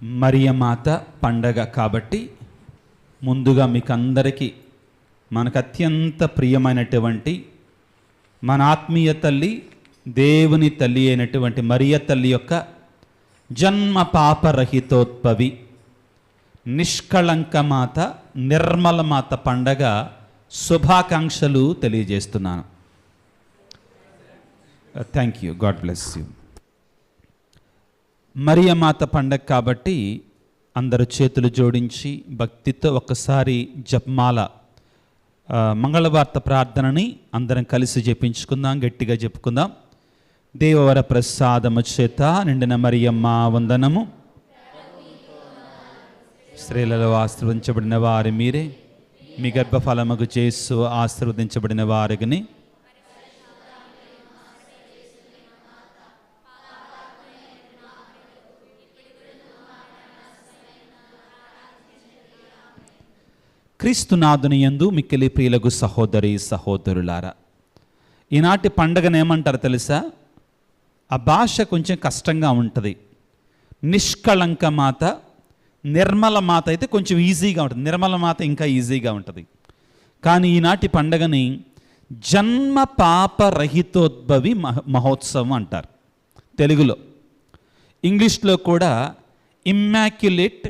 మరియమాత పండగ కాబట్టి ముందుగా మీకు అందరికీ మనకు అత్యంత ప్రియమైనటువంటి మన ఆత్మీయ తల్లి, దేవుని తల్లి అయినటువంటి మరియ తల్లి యొక్క జన్మ పాపరహితోద్భవి నిష్కళంక మాత, నిర్మల మాత పండగ శుభాకాంక్షలు తెలియజేస్తున్నాను. Thank you, god bless you. మరియమాత పండగ కాబట్టి అందరూ చేతులు జోడించి భక్తితో ఒక్కసారి జపమాల మంగళవార్త ప్రార్థనని అందరం కలిసి జపించుకుందాం, గట్టిగా చెప్పుకుందాం. దేవవర ప్రసాదము చేత నిండిన మరియమ్మ వందనము, స్త్రీలలో ఆశీర్వదించబడిన వారు మీరే, మీ గర్భఫలముకు చేసు ఆశీర్వదించబడిన వారిని. క్రీస్తునాథుని యందు మిక్కిలి ప్రియులకు సహోదరి సహోదరులారా, ఈనాటి పండగను ఏమంటారు తెలుసా? ఆ భాష కొంచెం కష్టంగా ఉంటుంది. నిష్కళంక మాత, నిర్మల మాత అయితే కొంచెం ఈజీగా ఉంటుంది. నిర్మల మాత ఇంకా ఈజీగా ఉంటుంది. కానీ ఈనాటి పండగని జన్మ పాప రహితోద్భవి మహోత్సవం అంటారు తెలుగులో. ఇంగ్లీష్లో కూడా immaculate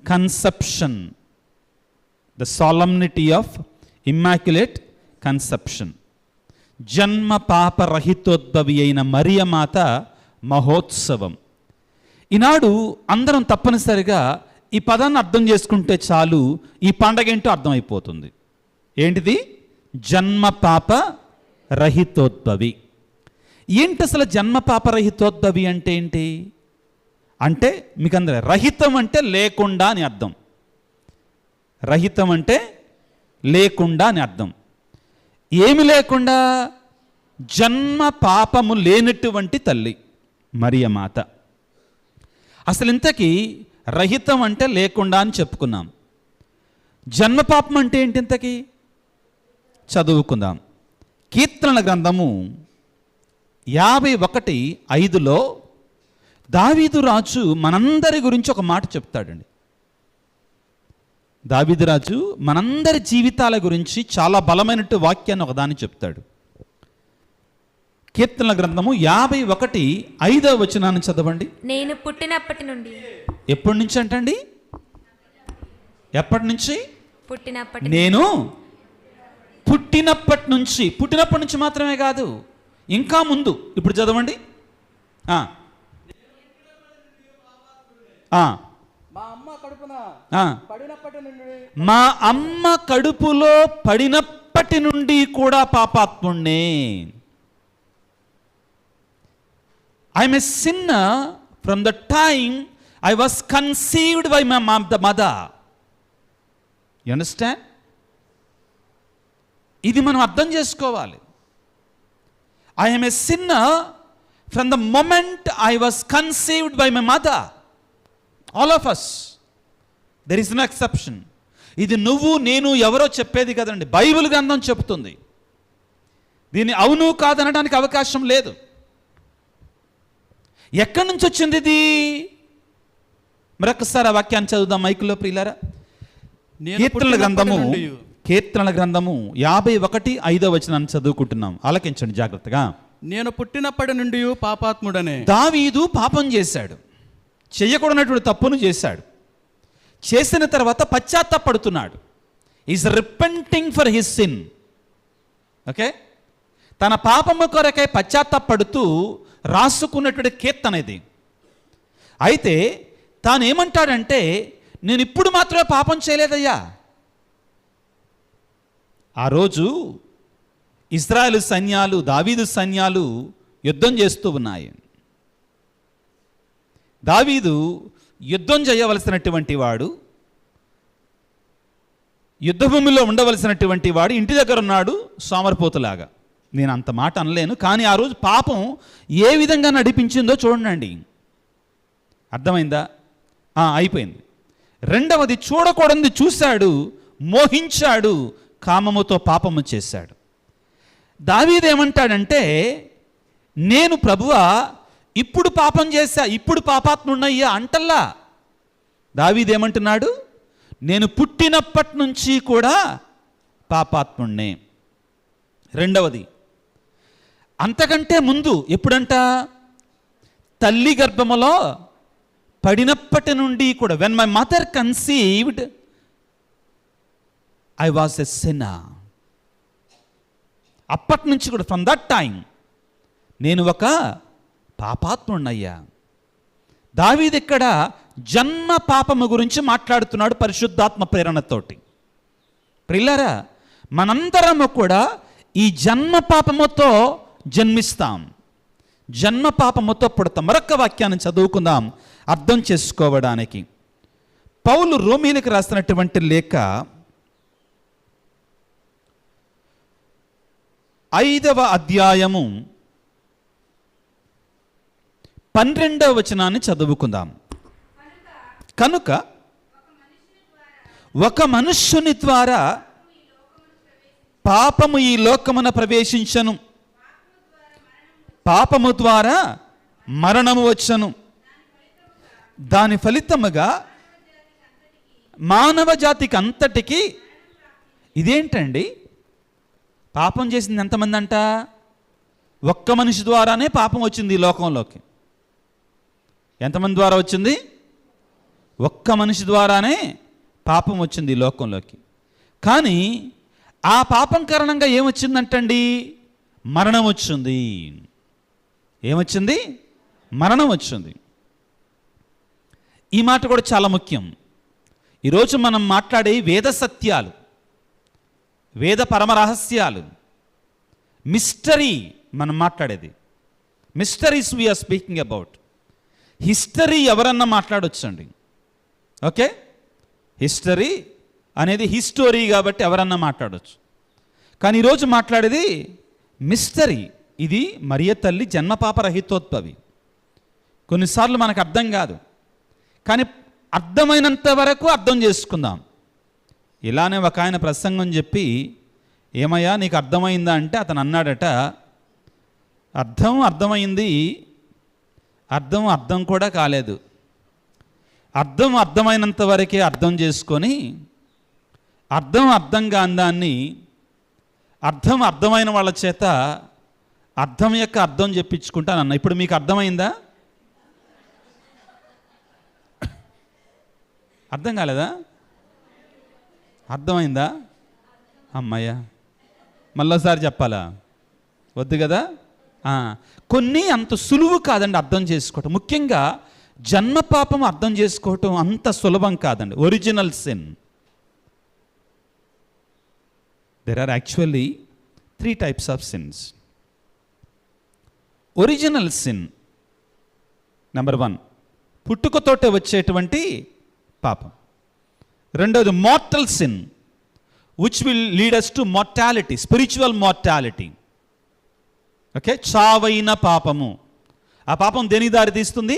conception, the solemnity of immaculate conception, జన్మ పాప రహితోద్భవి అయిన మరియమాత మహోత్సవం. ఈనాడు అందరం తప్పనిసరిగా ఈ పదాన్ని అర్థం చేసుకుంటే చాలు, ఈ పండగ ఏంటో అర్థమైపోతుంది. ఏంటిది? జన్మ పాప రహితోద్భవి. ఏంటి అసలు జన్మ పాప రహితోద్భవి అంటే ఏంటి? అంటే మీకు అందరూ, రహితం అంటే లేకుండా అని అర్థం. రహితం అంటే లేకుండా అని అర్థం. ఏమి లేకుండా? జన్మ పాపము లేనటువంటి తల్లి మరియమాత. అసలు ఇంతకీ రహితం అంటే లేకుండా అని చెప్పుకున్నాం. జన్మ పాపం అంటే ఏంటి ఇంతకీ? చదువుకుందాం. కీర్తనల గ్రంథము 51:5 దావీదు రాజు మనందరి గురించి ఒక మాట చెప్తాడండి. దావీదు రాజు మనందరి జీవితాల గురించి చాలా బలమైనట్టు వాక్యాన్ని ఒకదాన్ని చెప్తాడు. కీర్తనల గ్రంథము 51:5 చదవండి. నేను పుట్టినప్పటి నుండి. ఎప్పటి నుంచి అంటండి? ఎప్పటి నుంచి? పుట్టినప్పటి. నేను పుట్టినప్పటి నుంచి. పుట్టినప్పటి నుంచి మాత్రమే కాదు, ఇంకా ముందు. ఇప్పుడు చదవండి. మా అమ్మ కడుపులో పడినప్పటి నుండి కూడా పాపాత్ముణ్ణే. I'm a sinner from the time I was conceived by my mother. You understand? ఇది మనం అర్థం చేసుకోవాలి. I'm a sinner from the moment I was conceived by my mother. All of us, there is no exception. ఇది నువ్వు నేను ఎవరో చెప్పేది కదండి, బైబిల్ గ్రంథం చెప్తుంది. దీన్ని అవును కాదనడానికి అవకాశం లేదు. ఎక్కడి నుంచి వచ్చింది ఇది? మరొకసారి ఆ వాక్యాన్ని చదువుదాం మైకులో ప్రియులారా. కీర్తనల గ్రంథము 51:5 చదువుకుంటున్నాం. ఆలకించండి జాగ్రత్తగా. నేను పుట్టినప్పటి నుండి పాపాత్ముడనే. దావీదు పాపం చేశాడు, చెయ్యకూడనటువంటి తప్పును చేశాడు. చేసిన తర్వాత పశ్చాత్తాపడుతున్నాడు. Is repenting for his sin. Okay, తన పాపము కొరకై పశ్చాత్తాపడుతూ రాసుకున్నటువంటి కీర్తన ఇది. అయితే తాను ఏమంటాడంటే, నేను ఇప్పుడు మాత్రమే పాపం చేయలేదయ్యా. ఆ రోజు ఇశ్రాయేలు సైన్యాలు, దావీదు సైన్యాలు యుద్ధం చేస్తూ ఉన్నాయి. దావీదు యుద్ధం చేయవలసినటువంటి వాడు, యుద్ధభూమిలో ఉండవలసినటువంటి వాడు ఇంటి దగ్గర ఉన్నాడు సోమరిపోతులాగా. నేను అంత మాట అనలేను, కానీ ఆ రోజు పాపం ఏ విధంగా నడిపించిందో చూడండి. అర్థమైందా? అయిపోయింది. రెండవది, చూడకూడనిది చూశాడు, మోహించాడు, కామముతో పాపము చేశాడు. దావీదు ఏమంటాడంటే, నేను ప్రభువా ఇప్పుడు పాపం చేశా, ఇప్పుడు పాపాత్మున్నయ్యా అంటల్లా. దావీదు ఏమంటున్నాడు? నేను పుట్టినప్పటి నుంచి కూడా పాపాత్ముణ్ణే. రెండవది, అంతకంటే ముందు ఎప్పుడంట? తల్లి గర్భములో పడినప్పటి నుండి కూడా, when my mother conceived I was a sinner. అప్పటి నుంచి కూడా, ఫ్రమ్ దట్ టైం నేను ఒక పాపాత్ముణ్ణయ్యా. దావీదు ఇక్కడ జన్మ పాపము గురించి మాట్లాడుతున్నాడు పరిశుద్ధాత్మ ప్రేరణతోటి. ప్రియులారా, మనందరము కూడా ఈ జన్మ పాపముతో జన్మిస్తాం, జన్మ పాపముతో పుడతాం. మరొక వాక్యాన్ని చదువుకుందాం అర్థం చేసుకోవడానికి. పౌలు రోమీలకు రాసినటువంటి లేఖ 5వ అధ్యాయము 12వ వచనాన్ని చదువుకుందాం. కనుక ఒక మనుష్యుని ద్వారా పాపము ఈ లోకమున ప్రవేశించను, పాపము ద్వారా మరణము వచ్చను, దాని ఫలితముగా మానవ జాతికి అంతటికి. ఇదేంటండి? పాపం చేసింది ఎంతమంది అంట? ఒక్క మనిషి ద్వారానే పాపం వచ్చింది ఈ లోకంలోకి. ఎంతమంది ద్వారా వచ్చింది? ఒక్క మనిషి ద్వారానే పాపం వచ్చింది ఈ లోకంలోకి. కానీ ఆ పాపం కారణంగా ఏమొచ్చిందంటండి? మరణం వచ్చింది. ఏమొచ్చింది? మరణం వచ్చింది. ఈ మాట కూడా చాలా ముఖ్యం. ఈరోజు మనం మాట్లాడే వేద సత్యాలు, వేద పరమరహస్యాలు, మిస్టరీ మనం మాట్లాడేది. Mysteries we are speaking about. History ఎవరన్నా మాట్లాడొచ్చండి, ఓకే? హిస్టరీ అనేది హిస్టోరీ కాబట్టి ఎవరన్నా మాట్లాడవచ్చు. కానీ ఈరోజు మాట్లాడేది మిస్టరీ. ఇది మరియ తల్లి జన్మపాప రహితోద్భవి. కొన్నిసార్లు మనకు అర్థం కాదు, కానీ అర్థమైనంత వరకు అర్థం చేసుకుందాం. ఇలానే ఒక ఆయన ప్రసంగం చెప్పి, ఏమయ్యా నీకు అర్థమైందా అంటే అతను అన్నాడట, అర్థమైంది, అర్థం కూడా కాలేదు. అర్థమైనంత వరకే అర్థం చేసుకొని అర్థం కాని దాన్ని అర్థమైన వాళ్ళ చేత అర్థం యొక్క అర్థం చెప్పించుకుంటానన్న. ఇప్పుడు మీకు అర్థమైందా? అర్థం కాలేదా? అర్థమైందా? అమ్మయ్య, మళ్ళోసారి చెప్పాలా? వద్దు కదా. కొన్ని అంత సులువు కాదండి అర్థం చేసుకోవటం. ముఖ్యంగా జన్మ పాపం అర్థం చేసుకోవటం అంత సులభం కాదండి. Original sin. There are actually 3 types of sins. Original sin number 1, పుట్టుకతోటే వచ్చేటువంటి పాపం. రెండవది mortal sin, which will lead us to mortality, spiritual mortality. Okay, చావైన పాపము. ఆ పాపం దేనికి దారి తీస్తుంది?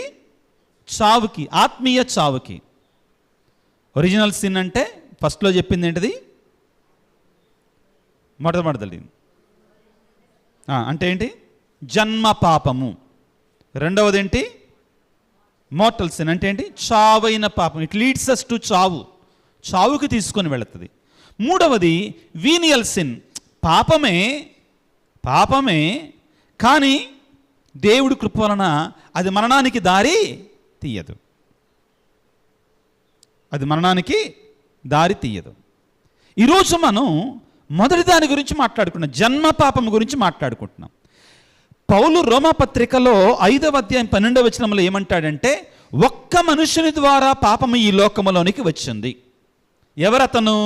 చావుకి, ఆత్మీయ చావుకి. ఒరిజినల్ సిన్ అంటే ఫస్ట్లో చెప్పింది ఏంటిది? మొట్టమొదటిది అంటే ఏంటి? జన్మ పాపము. రెండవది ఏంటి? మార్టల్ సిన్ అంటే ఏంటి? చావైన పాపం. ఇట్ లీడ్స్ అస్ టు చావు, చావుకి తీసుకొని వెళుతుంది. మూడవది వీనియల్ సిన్, పాపమే కానీ దేవుడి కృప వలన అది మరణానికి దారి తీయదు. అది మరణానికి దారి తీయదు. ఈరోజు మనం మొదటి దాని గురించి మాట్లాడుకుంటున్నాం, జన్మ పాపం గురించి మాట్లాడుకుంటున్నాం. పౌలు రోమాపత్రికలో 5వ అధ్యాయం 12వ వచనంలో ఏమంటాడంటే, ఒక్క మనుషుని ద్వారా పాపము ఈ లోకములోనికి వచ్చింది. ఎవరతను?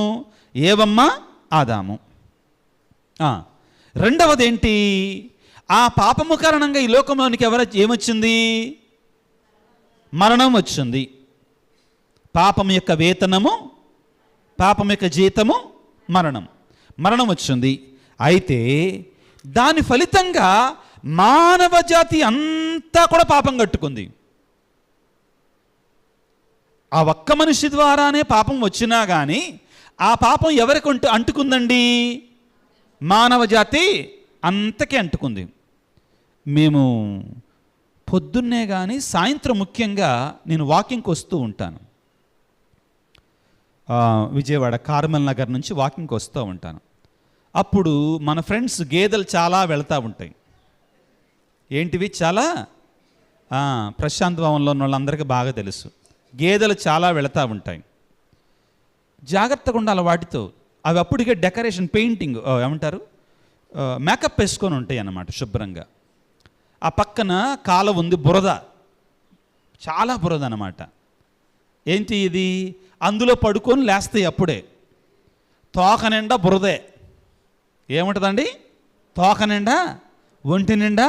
ఏవమ్మ? ఆదాము. రెండవది ఏంటి? ఆ పాపము కారణంగా ఈ లోకంలోనికి ఏమొచ్చింది? మరణం వచ్చింది. పాపం యొక్క వేతనము, పాపం యొక్క జీతము మరణం వచ్చింది. అయితే దాని ఫలితంగా మానవ జాతి అంతా కూడా పాపం కట్టుకుంది. ఆ ఒక్క మనిషి ద్వారానే పాపం వచ్చినా కానీ ఆ పాపం ఎవరికి అంటుకుందండి? మానవ జాతి అంతకే అంటుకుంది. మేము పొద్దున్నే కానీ సాయంత్రం ముఖ్యంగా నేను వాకింగ్కి వస్తూ ఉంటాను. విజయవాడ కార్మల్ నగర్ నుంచి వాకింగ్కి వస్తూ ఉంటాను. అప్పుడు మన ఫ్రెండ్స్ గేదెలు చాలా వెళ్తూ ఉంటాయి. ఏంటివి? చాలా ప్రశాంత్ భవన్లో ఉన్న వాళ్ళందరికీ బాగా తెలుసు. గేదెలు చాలా వెళుతూ ఉంటాయి. జాగ్రత్తగా ఉండాలి వాటితో. అవి అప్పటికే డెకరేషన్, పెయింటింగ్ ఏమంటారు, మేకప్ వేసుకొని ఉంటాయి అన్నమాట శుభ్రంగా. ఆ పక్కన కాలువ ఉంది, బురద, చాలా బురద అన్నమాట. ఏంటి ఇది? అందులో పడుకొని లేస్తాయి అప్పుడే. తోక నిండా బురదే. ఏముంటుందండి? తోక నిండా, ఒంటి నిండా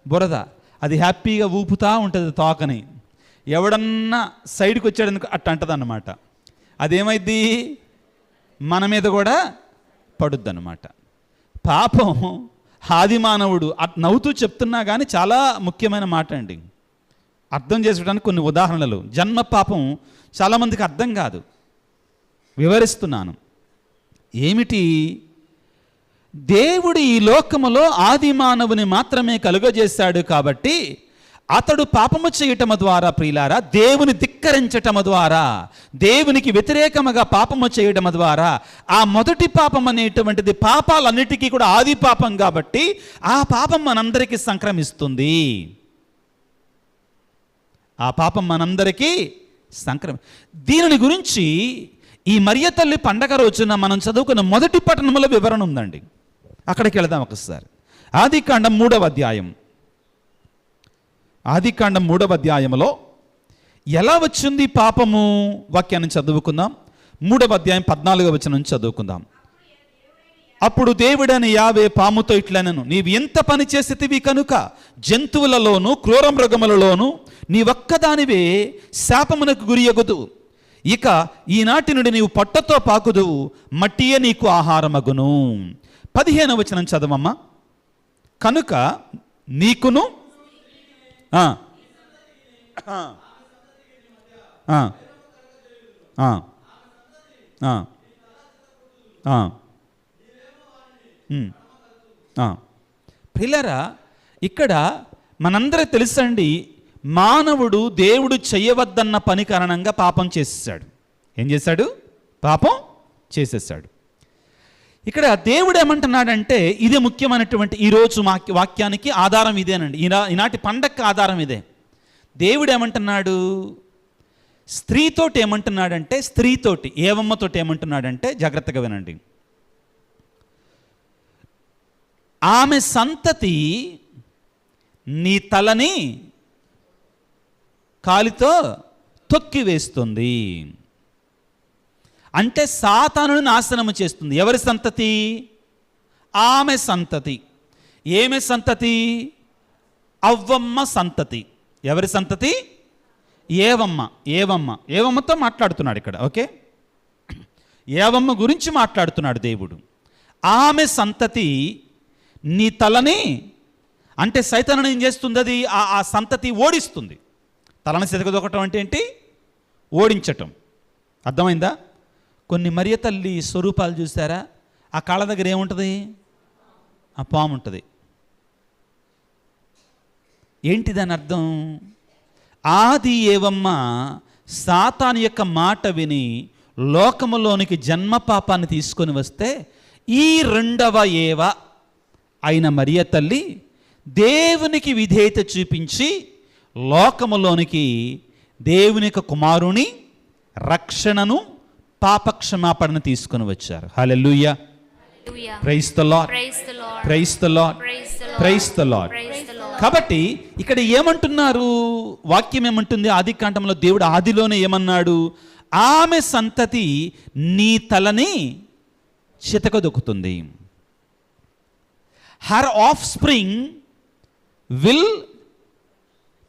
బురద. అది హ్యాపీగా ఊపుతూ ఉంటుంది తోకని. ఎవడన్నా సైడ్కి వచ్చాడనుకో అట్ట అంటది అన్నమాట. అదేమైద్ది? మన మీద కూడా పడుద్ది అన్నమాట. పాపం ఆది మానవుడు నవ్వుతూ చెప్తున్నా కానీ చాలా ముఖ్యమైన మాట అండి. అర్థం చేసుకోవడానికి కొన్ని ఉదాహరణలు. జన్మ పాపం చాలామందికి అర్థం కాదు, వివరిస్తున్నాను. ఏమిటి? దేవుడు ఈ లోకములో ఆది మానవుని మాత్రమే కలుగజేశాడు కాబట్టి అతడు పాపము చేయటము ద్వారా, ప్రియులారా, దేవుని ధిక్కరించటము ద్వారా, దేవునికి వ్యతిరేకముగా పాపము చేయటము ద్వారా, ఆ మొదటి పాపం అనేటువంటిది పాపాలన్నిటికీ కూడా ఆది పాపం కాబట్టి ఆ పాపం మనందరికీ సంక్రమిస్తుంది. ఆ పాపం మనందరికీ దీనిని గురించి ఈ మరియ తల్లి పండగ రోజున మనం చదువుకున్న మొదటి పట్టణంలో వివరణ ఉందండి. అక్కడికి వెళదాం ఒకసారి. ఆదికాండం 3వ అధ్యాయం. ఆదికాండం 3వ అధ్యాయంలో ఎలా వచ్చింది పాపము వాక్యాన్ని చదువుకుందాం. 3వ అధ్యాయం 14వ వచనం నుంచి చదువుకుందాం. అప్పుడు దేవుడని యావే పాముతో ఇట్లనెను, నీవు ఎంత పని చేసేటివి కనుక జంతువులలోను క్రూర మృగములలోను నీ ఒక్కదానివే శాపమునకు గురియగుదు. ఇక ఈనాటి నుండి నీవు పొట్టతో పాకుదువు, మట్టియే నీకు ఆహారమగును. 15వ వచనం చదవమ్మా. కనుక నీకును ప్రియులారా, ఇక్కడ మనందరూ తెలుసండి, మానవుడు దేవుడు చేయవద్దన్న పని కారణంగా పాపం చేసేసాడు. ఏం చేశాడు? పాపం చేసేసాడు. ఇక్కడ దేవుడు ఏమంటున్నాడంటే, ఇదే ముఖ్యమైనటువంటి ఈరోజు వాక్యానికి ఆధారం ఇదేనండి. ఈనాటి పండగకి ఆధారం ఇదే. దేవుడు ఏమంటున్నాడు? స్త్రీతోటి ఏమంటున్నాడంటే, స్త్రీతోటి ఏవమ్మతోటి ఏమంటున్నాడంటే, జాగ్రత్తగా వినండి, ఆమె సంతతి నీ తలని కాలితో తొక్కివేస్తుంది. అంటే సాతానుని నాశనము చేస్తుంది. ఎవరి సంతతి? ఆమె సంతతి. ఏమే సంతతి? అవ్వమ్మ సంతతి. ఎవరి సంతతి? ఏవమ్మ. ఏవమ్మతో మాట్లాడుతున్నాడు ఇక్కడ. ఓకే, ఏవమ్మ గురించి మాట్లాడుతున్నాడు దేవుడు. ఆమె సంతతి నీ తలని, అంటే సైతాను ఏం చేస్తుంది? అది ఆ సంతతి ఓడిస్తుంది. తలని సితకదొక్కటం అంటే ఏంటి? ఓడించటం. అర్థమైందా? కొన్ని మరియ తల్లి స్వరూపాలు చూసారా? ఆ కాళ్ళ దగ్గర ఏముంటుంది? ఆ పాము ఉంటుంది. ఏంటి దాని అర్థం? ఆది ఏవమ్మ సాతాను యొక్క మాట విని లోకములోనికి జన్మ పాపాన్ని తీసుకొని వస్తే, ఈ రెండవ ఏవ అయిన మరియ తల్లి దేవునికి విధేయత చూపించి లోకములోనికి దేవుని యొక్క కుమారుని రక్షణను, పాపక్షమాపణను తీసుకొని వచ్చారు. Hallelujah, praise the Lord, praise the Lord, praise the Lord. కాబట్టి ఇక్కడ ఏమంటున్నారు? వాక్యం ఏమంటుంది? ఆదికాండంలో దేవుడు ఆదిలోనే ఏమన్నాడు? ఆమె సంతతి నీ తలని చితకదొక్కుతుంది. Her offspring will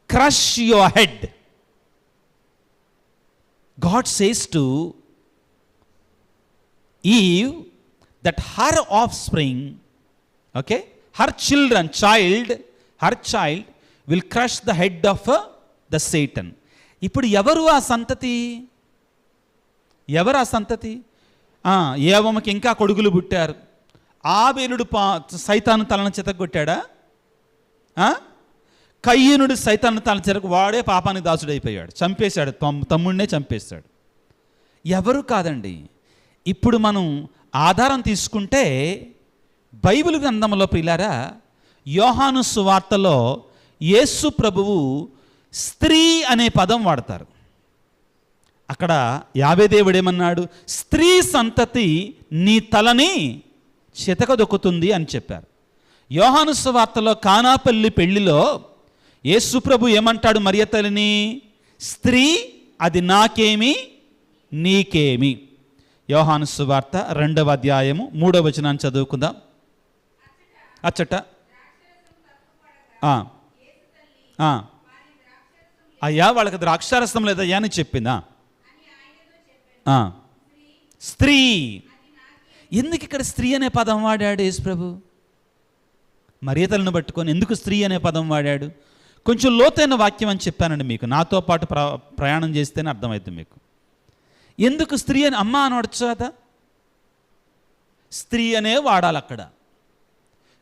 crush your head. God says to Eve that her offspring, okay, her child will crush the head of the Satan. ఇప్పుడు ఎవరు ఆ సంతతి? ఎవరు ఆ సంతతి? ఏవమ్మకి ఇంకా కొడుకులు పుట్టారు. ఆబేలుడు సైతాను తలను చితగొట్టాడా? కయ్యనుడు సైతాను తన చెరకు వాడే పాపానికి దాసుడైపోయాడు, చంపేశాడు, తమ్ముడినే చంపేశాడు. ఎవరు కాదండి. ఇప్పుడు మనం ఆధారం తీసుకుంటే బైబిల్ గ్రంథంలో ప్రియులారా, యోహాను సువార్తలో యేసు ప్రభువు స్త్రీ అనే పదం వాడతారు. అక్కడ యావే దేవుడు ఏమన్నాడు? స్త్రీ సంతతి నీ తలని చితకదొక్కుతుంది అని చెప్పారు. యోహాను సువార్తలో కానాపల్లి పెళ్లిలో యేసు ప్రభు ఏమంటాడు మరియ తల్లిని? స్త్రీ అది నాకేమి నీకేమి. యోహాను సువార్త 2వ అధ్యాయము 3వ వచనాన్ని చదువుకుందాం. అచ్చట అయ్యా వాళ్ళకి ద్రాక్షారసం లేదయ్యా అని చెప్పిందా? స్త్రీ. ఎందుకు ఇక్కడ స్త్రీ అనే పదం వాడాడు యేసు ప్రభు? మరియ తల్లిని పట్టుకొని ఎందుకు స్త్రీ అనే పదం వాడాడు? కొంచెం లోతైన వాక్యం అని చెప్పానండి మీకు. నాతో పాటు ప్రయాణం చేస్తేనే అర్థమవుతుంది మీకు. ఎందుకు స్త్రీ అని అమ్మ అనవచ్చు కదా? స్త్రీ అనే వాడాలి అక్కడ.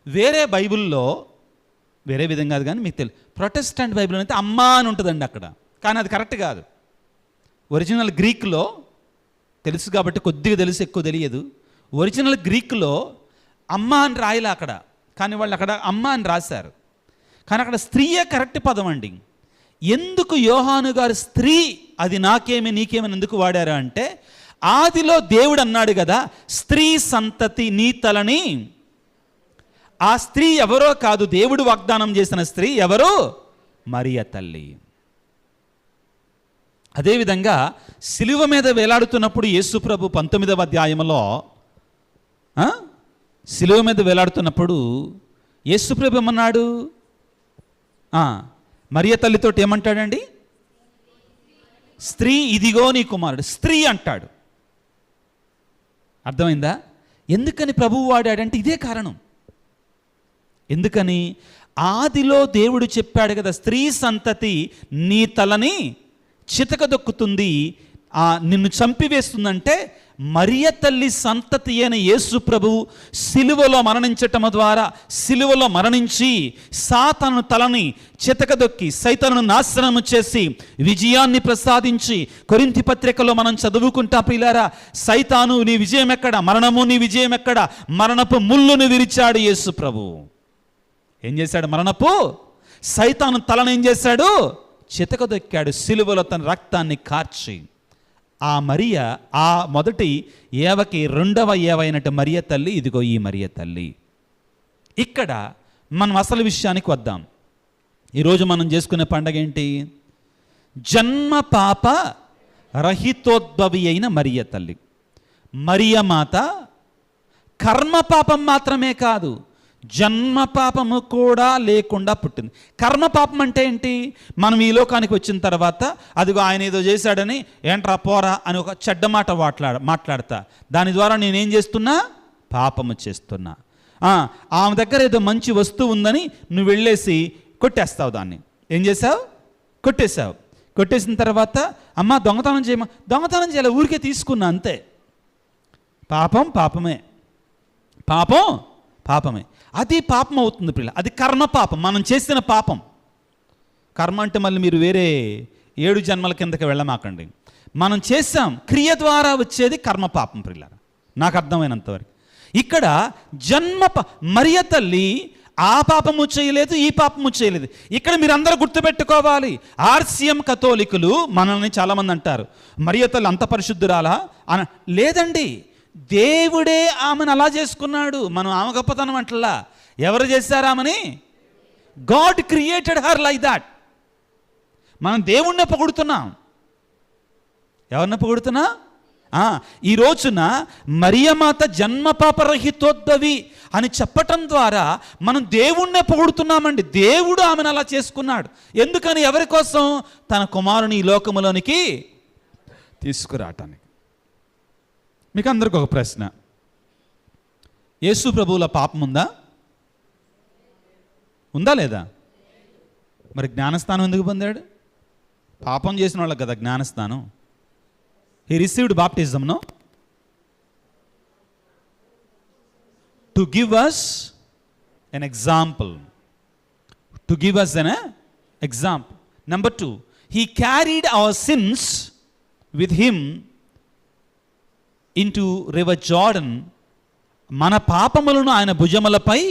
వేరే బైబిల్లో వేరే విధంగా కాదు, కానీ మీకు తెలుసు, ప్రొటెస్టెంట్ బైబిల్ అయితే అమ్మ అని ఉంటుందండి అక్కడ. కానీ అది కరెక్ట్ కాదు. ఒరిజినల్ గ్రీక్లో తెలుసు కాబట్టి కొద్దిగా తెలుసు, ఎక్కువ తెలియదు. ఒరిజినల్ గ్రీక్లో అమ్మ అని రాయలే అక్కడ, కానీ వాళ్ళు అక్కడ అమ్మ అని రాశారు. కానీ అక్కడ స్త్రీయే కరెక్ట్ పదం అండి. ఎందుకు యోహాను గారు స్త్రీ అది నాకేమి నీకేమని ఎందుకు వాడారు అంటే, ఆదిలో దేవుడు అన్నాడు కదా, స్త్రీ సంతతి నీ తలని. ఆ స్త్రీ ఎవరో కాదు, దేవుడు వాగ్దానం చేసిన స్త్రీ ఎవరు? మరియ తల్లి. అదేవిధంగా సిలువ మీద వేలాడుతున్నప్పుడు యేసు ప్రభు 19వ అధ్యాయంలో సిలువ మీద వేలాడుతున్నప్పుడు యేసు ప్రభు ఏమన్నాడు? మరియ తల్లితోటి ఏమంటాడండి? స్త్రీ ఇదిగో నీ కుమారుడు. స్త్రీ అంటాడు. అర్థమైందా? ఎందుకని ప్రభువు వాడాడంటే ఇదే కారణం. ఎందుకని? ఆదిలో దేవుడు చెప్పాడు కదా, స్త్రీ సంతతి నీ తలని చితకదొక్కుతుంది, నిన్ను చంపివేస్తుందంటే మరియ తల్లి సంతతి అయిన యేసు ప్రభువు సిలువలో మరణించటం ద్వారా, సిలువలో మరణించి సాతాను తలని చితకదొక్కి సైతాను నాశనము చేసి విజయాన్ని ప్రసాదించి, కొరింథీ పత్రికలో మనం చదువుకుంటా ప్రియులారా, సైతాను నీ విజయం ఎక్కడ, మరణము నీ విజయం ఎక్కడ, మరణపు ముళ్ళును విరిచాడు యేసు ప్రభువు. ఏం చేశాడు? మరణపు సైతాను తలను ఏం చేశాడు? చితకదొక్కాడు సిలువలో తన రక్తాన్ని కార్చి. ఆ మరియ, ఆ మొదటి ఏవకి 2వ ఏవైనట్టు మరియ తల్లి, ఇదిగో ఈ మరియ తల్లి. ఇక్కడ మనం అసలు విషయానికి వద్దాం. ఈరోజు మనం చేసుకునే పండగ ఏంటి? జన్మ పాప రహితోద్భవి అయిన మరియ తల్లి. మరియ మాత కర్మ పాపం మాత్రమే కాదు, జన్మ పాపము కూడా లేకుండా పుట్టింది. కర్మ పాపం అంటే ఏంటి? మనం ఈ లోకానికి వచ్చిన తర్వాత అదిగో ఆయన ఏదో చేశాడని ఏంట్రా పోరా అని ఒక చెడ్డ మాట మాట్లాడతా, దాని ద్వారా నేనేం చేస్తున్నా? పాపము చేస్తున్నా. ఆమె దగ్గర ఏదో మంచి వస్తువు ఉందని నువ్వు వెళ్ళేసి కొట్టేస్తావు. దాన్ని ఏం చేసావు? కొట్టేశావు. కొట్టేసిన తర్వాత అమ్మ దొంగతనం చేయమా, దొంగతనం చేయాలి, ఊరికే తీసుకున్నా అంతే. పాపం పాపమే, పాపం పాపమే. అది పాపం అవుతుంది పిల్ల, అది కర్మ పాపం, మనం చేసిన పాపం. కర్మ అంటే మళ్ళీ మీరు వేరే 7 జన్మల కిందకి వెళ్ళమాకండి. మనం చేసాం, క్రియ ద్వారా వచ్చేది కర్మ పాపం పిల్ల, నాకు అర్థమైనంతవరకు. ఇక్కడ మరియ తల్లి ఆ పాపము చేయలేదు, ఈ పాపము చేయలేదు. ఇక్కడ మీరందరూ గుర్తుపెట్టుకోవాలి. ఆర్సిఎం కథోలికులు మనల్ని చాలామంది అంటారు, మరియ తల్లి అంత పరిశుద్ధురాలా లేదండి, దేవుడే ఆమెను అలా చేసుకున్నాడు. మనం ఆమె గొప్పతనం అంటలా. ఎవరు చేశారు ఆమెని? God created her like that. మనం దేవుణ్ణి పొగుడుతున్నాం. ఎవరిని పొగుడుతున్నా? ఈ రోజున మరియమాత జన్మ పాపరహితోద్భవి అని చెప్పటం ద్వారా మనం దేవుణ్ణే పొగుడుతున్నామండి. దేవుడు ఆమెను అలా చేసుకున్నాడు. ఎందుకని? ఎవరి కోసం? తన కుమారుని ఈ లోకములోనికి తీసుకురావటానికి. మీకు అందరికీ ఒక ప్రశ్న, యేసు ప్రభువుల పాపం ఉందా? ఉందా లేదా? మరి జ్ఞానస్నానం ఎందుకు పొందాడు? పాపం చేసిన వాళ్ళకి కదా జ్ఞానస్నానం. He received baptism no to give us an example. To give us an example. Number 2, he carried our sins with him into river Jordan, మన పాపములను ఆయన భుజములపై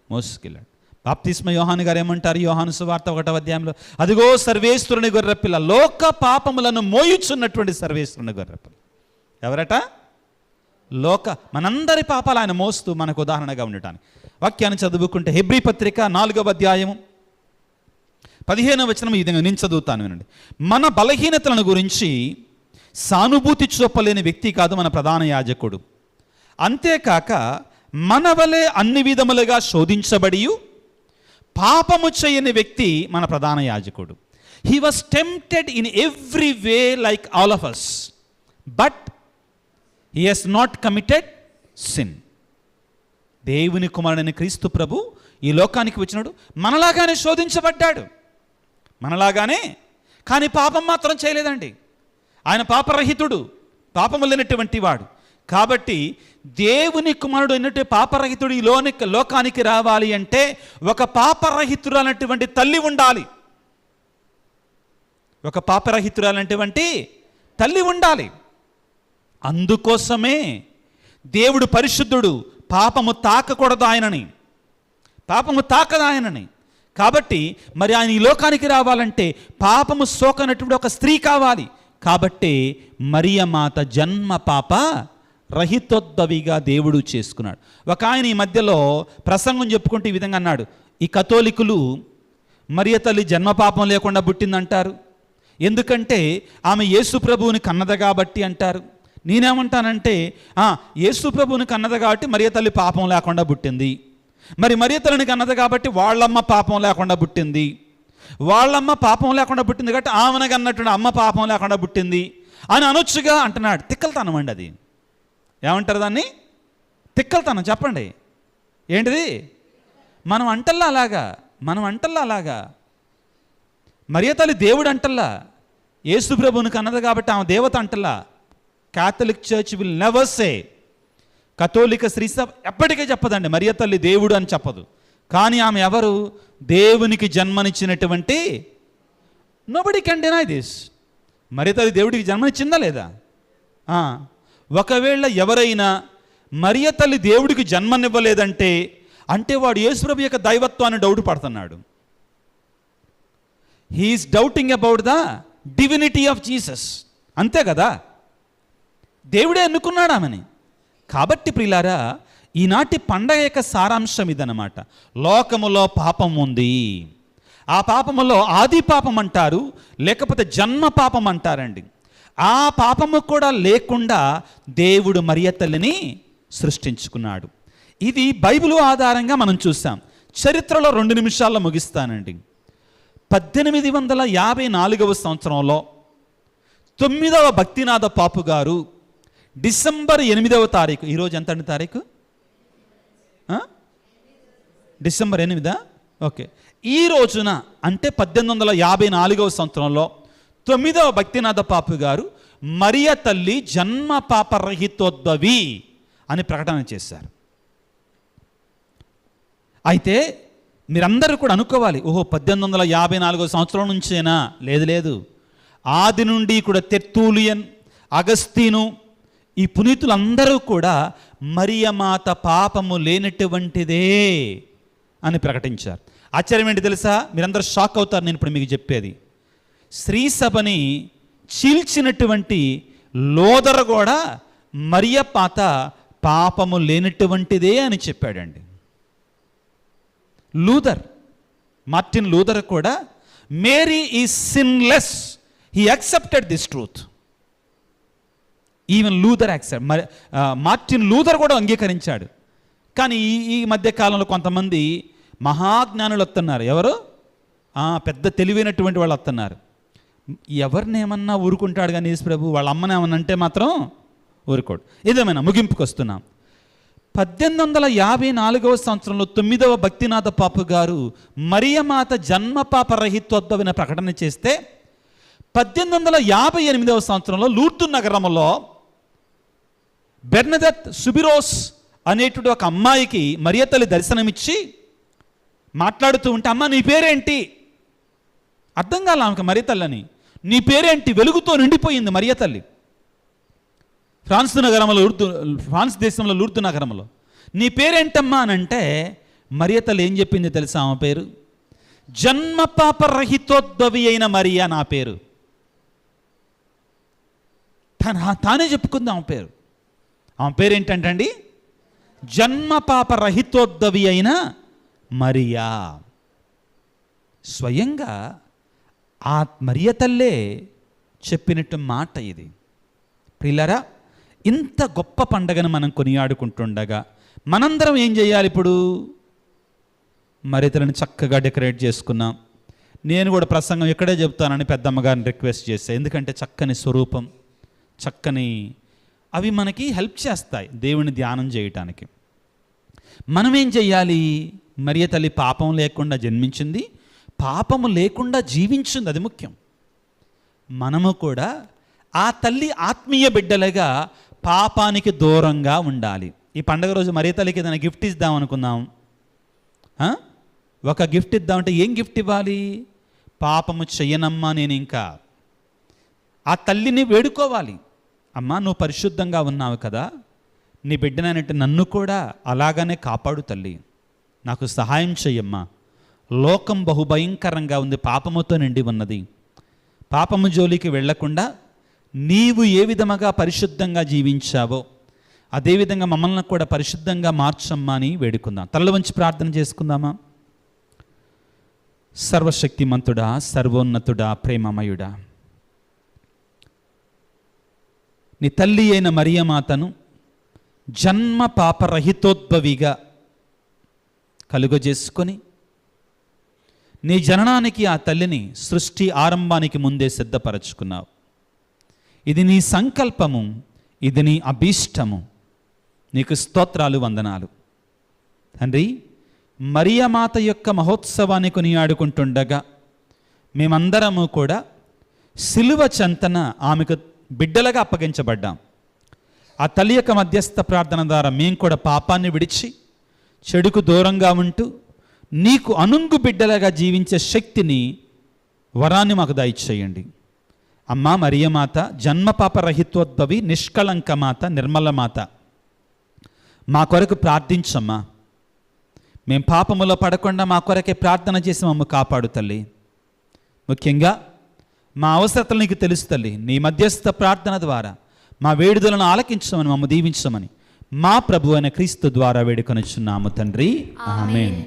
మోసుకెళ్ళాడు. బాప్తిస్మ యోహాను గారు ఏమంటారు? యోహాను సువార్త 1వ అధ్యాయంలో, అదిగో సర్వేశ్వరుని గొర్రెపిల్ల, లోక పాపములను మోయుచున్నటువంటి సర్వేశ్వరుని గొర్రెపిల్ల. ఎవరట? మనందరి పాపాలు ఆయన మోస్తూ మనకు ఉదాహరణగా ఉండటానికి. వాక్యాన్ని చదువుకుంటే హెబ్రీ పత్రిక 4వ అధ్యాయము 15వ వచనం ఈ విధంగా నేను చదువుతాను, వినండి. మన బలహీనతలను గురించి సానుభూతి చూపలేని వ్యక్తి కాదు మన ప్రధాన యాజకుడు. అంతేకాక మన వలె అన్ని విధములుగా శోధించబడి పాపము చేయని వ్యక్తి మన ప్రధాన యాజకుడు. He was tempted in every way like all of us, but he has not committed sin. దేవుని కుమారుడైన క్రీస్తు ప్రభు ఈ లోకానికి వచ్చినాడు, మనలాగానే శోధించబడ్డాడు, మనలాగానే, కానీ పాపం మాత్రం చేయలేదండి. ఆయన పాపరహితుడు, పాపము లేనటువంటి వాడు. కాబట్టి దేవుని కుమారుడు అయినటువంటి పాపరహితుడు ఈ లోకానికి రావాలి అంటే ఒక పాపరహితురాలైనటువంటి తల్లి ఉండాలి, ఒక పాపరహితురాలైనటువంటి తల్లి ఉండాలి. అందుకోసమే దేవుడు పరిశుద్ధుడు, పాపము తాకకూడదు ఆయనని, పాపము తాకదు ఆయనని. కాబట్టి మరి ఆయన ఈ లోకానికి రావాలంటే పాపము సోకనటువంటి ఒక స్త్రీ కావాలి. కాబట్టి మరియమాత జన్మ పాప రహితోద్భవిగా దేవుడు చేసుకున్నాడు. ఒక ఆయన ఈ మధ్యలో ప్రసంగం చెప్పుకుంటూ ఈ విధంగా అన్నాడు, ఈ కథోలికులు మరియ తల్లి జన్మ పాపం లేకుండా పుట్టిందంటారు, ఎందుకంటే ఆమె యేసు ప్రభువుని కన్నద కాబట్టి అంటారు. నేనేమంటానంటే, యేసు ప్రభువుని కన్నద కాబట్టి మరియ తల్లి పాపం లేకుండా పుట్టింది, మరి మరియ తల్లిని కన్నది కాబట్టి వాళ్ళమ్మ పాపం లేకుండా పుట్టింది, వాళ్ళమ్మ పాపం లేకుండా పుట్టింది కాబట్టి ఆమెనగా అన్నట్టు అమ్మ పాపం లేకుండా పుట్టింది అని అనొచ్చుగా అంటున్నాడు. తిక్కలతనం అండి అది. ఏమంటారు దాన్ని? తిక్కలతనం. చెప్పండి ఏంటిది? మనం అంటల్లా అలాగా మరియ తల్లి దేవుడు అంటల్లా, యేసు ప్రభువుని కన్నది కాబట్టి ఆమె దేవత అంటల్లా. Catholic church will never say, కథోలిక శ్రీసభ ఎప్పటికీ చెప్పదండి మరియ తల్లి దేవుడు అని చెప్పదు. కానీ ఆమె ఎవరు? దేవునికి జన్మనిచ్చినటువంటి, నోబడీ కెన్ డినై దిస్. మరియ తల్లి దేవుడికి జన్మనిచ్చిందా లేదా? ఒకవేళ ఎవరైనా మరియ తల్లి దేవుడికి జన్మనివ్వలేదంటే అంటే వాడు యేసుప్రభు యొక్క దైవత్వాన్ని డౌట్ పడుతున్నాడు. He is doubting about the divinity of Jesus. అంతే కదా, దేవుడే ఎన్నుకున్నాడు ఆమెని. కాబట్టి ప్రియులారా, ఈనాటి పండగ యొక్క సారాంశం ఇదన్నమాట. లోకములో పాపం ఉంది, ఆ పాపములో ఆది పాపం అంటారు, లేకపోతే జన్మ పాపం అంటారండి. ఆ పాపము కూడా లేకుండా దేవుడు మరియ తల్లిని సృష్టించుకున్నాడు. ఇది బైబిల్ ఆధారంగా మనం చూసాం. చరిత్రలో 2 నిమిషాల్లో ముగిస్తానండి. 1854వ సంవత్సరంలో 9వ భక్తినాథ పాపు గారు డిసెంబర్ 8వ తారీఖు, ఈరోజు ఎంత తారీఖు? డిసెంబర్ 8. ఓకే, ఈ రోజున అంటే 1854వ సంవత్సరంలో 9వ భక్తినాథ పాపు గారు మరియ తల్లి జన్మ పాపరహితోద్భవి అని ప్రకటన చేశారు. అయితే మీరందరూ కూడా అనుకోవాలి, ఓహో 1854వ సంవత్సరం నుంచేనా? లేదు, ఆది నుండి కూడా తెర్తూలియన్, అగస్తీను, ఈ పునీతులందరూ కూడా మరియమాత పాపము లేనటువంటిదే అని ప్రకటించారు. ఆశ్చర్యం ఏంటి తెలుసా? మీరందరూ షాక్ అవుతారు నేను ఇప్పుడు మీకు చెప్పేది. శ్రీ సభని చీల్చినటువంటి లోదర కూడా మరియమాత పాపము లేనటువంటిదే అని చెప్పాడండి. మార్టిన్ లూథర్ కూడా Mary is sinless, he accepted this truth. Even Luther accept, Martin Luther కూడా అంగీకరించాడు. కానీ ఈ మధ్య కాలంలో కొంతమంది మహాజ్ఞానులు వస్తున్నారు. ఎవరు? పెద్ద తెలివైనటువంటి వాళ్ళు వస్తున్నారు. ఎవరినేమన్నా ఊరుకుంటాడు కానీ యేసు ప్రభు, వాళ్ళ అమ్మని ఏమన్నా అంటే మాత్రం ఊరుకోడు. ఏదేమైనా ముగింపుకు వస్తున్నాం. 1854వ సంవత్సరంలో 9వ భక్తినాథ పాపు గారు మరియమాత జన్మ పాప రహితోద్భవిన ప్రకటన చేస్తే 1858వ సంవత్సరంలో లూర్దు నగరంలో బెర్నదెత్ సుబిరోస్ అనేటువంటి ఒక అమ్మాయికి మరియ తల్లి దర్శనమిచ్చి మాట్లాడుతూ ఉంటే, అమ్మ నీ పేరేంటి? అర్థం కాల ఆమెకు మరియ తల్లి అని. నీ పేరేంటి? వెలుగుతో నిండిపోయింది మరియ తల్లి. ఫ్రాన్స్ దేశంలో లూర్దు నగరంలో. నీ పేరేంటమ్మా అని అంటే మరియ తల్లి ఏం చెప్పింది తెలుసా? ఆమె పేరు జన్మ పాపరహితోద్భవి అయిన మరియా నా పేరు. తానే చెప్పుకుంది ఆమె పేరు. ఆమె పేరు ఏంటంటండి? జన్మ పాపరహితోద్భవి అయిన మరియా. స్వయంగా ఆ మరియ తల్లే చెప్పినట్టు మాట ఇది. ప్రియులారా, ఇంత గొప్ప పండగను మనం కొనియాడుకుంటుండగా మనందరం ఏం చేయాలి? ఇప్పుడు మరియతలను చక్కగా డెకరేట్ చేసుకున్నాం. నేను కూడా ప్రసంగం ఇక్కడే చెప్తానని పెద్దమ్మగారిని రిక్వెస్ట్ చేశాను. ఎందుకంటే చక్కని స్వరూపం, చక్కని అవి మనకి హెల్ప్ చేస్తాయి దేవుని ధ్యానం చేయటానికి. మనం ఏం చెయ్యాలి? మరియ తల్లి పాపం లేకుండా జన్మించింది, పాపము లేకుండా జీవించింది, అది ముఖ్యం. మనము కూడా ఆ తల్లి ఆత్మీయ బిడ్డలుగా పాపానికి దూరంగా ఉండాలి. ఈ పండగ రోజు మరియ తల్లికి ఏదైనా గిఫ్ట్ ఇద్దాం అనుకుందాం. ఒక గిఫ్ట్ ఇద్దామంటే ఏం గిఫ్ట్ ఇవ్వాలి? పాపము చెయ్యనమ్మా నేను ఇంకా. ఆ తల్లిని వేడుకోవాలి. అమ్మా, నువ్వు పరిశుద్ధంగా ఉన్నావు కదా, నీ బిడ్డనైనట్టు నన్ను కూడా అలాగనే కాపాడు తల్లి, నాకు సహాయం చెయ్యమ్మా. లోకం బహుభయంకరంగా ఉంది, పాపముతో నిండి ఉన్నది. పాపము జోలికి వెళ్లకుండా నీవు ఏ విధముగా పరిశుద్ధంగా జీవించావో అదేవిధంగా మమ్మల్ని కూడా పరిశుద్ధంగా మార్చమ్మా అని వేడుకుందాం. తల్ల వంచి ప్రార్థన చేసుకుందామా? సర్వశక్తిమంతుడా, సర్వోన్నతుడా, ప్రేమమయుడా, నీ తల్లి అయిన మరియమాతను జన్మ పాపరహితోద్భవిగా కలుగజేసుకొని నీ జననానికి ఆ తల్లిని సృష్టి ఆరంభానికి ముందే సిద్ధపరచుకున్నావు. ఇది నీ సంకల్పము, ఇది నీ అభీష్టము. నీకు స్తోత్రాలు, వందనాలు తండ్రి. మరియమాత యొక్క మహోత్సవాన్ని కొనియాడుకుంటుండగా మేమందరము కూడా సిలువ చెంతన ఆమెకు బిడ్డలుగా అప్పగించబడ్డాం. ఆ తల్లి యొక్క మధ్యస్థ ప్రార్థన ద్వారా మేము కూడా పాపాన్ని విడిచి చెడుకు దూరంగా ఉంటూ నీకు అనుంగు బిడ్డలుగా జీవించే శక్తిని, వరాన్ని మాకు దయచేయండి. అమ్మా మరియమాత, జన్మ పాపరహితోద్భవి, నిష్కళంక మాత, నిర్మల మాత, మా కొరకు ప్రార్థించమ్మా. మేము పాపములో పడకుండా మా కొరకే ప్రార్థన చేసి మమ్మల్ని కాపాడు తల్లి. ముఖ్యంగా మా అవసరతలు నీకు తెలుసు తల్లి. నీ మధ్యస్థ ప్రార్థన ద్వారా మా వేడుదలను ఆలకించమని, మమ్మ దీవించమని మా ప్రభు అయిన క్రీస్తు ద్వారా వేడుకొనిచున్నాము తండ్రి. ఆమేన్.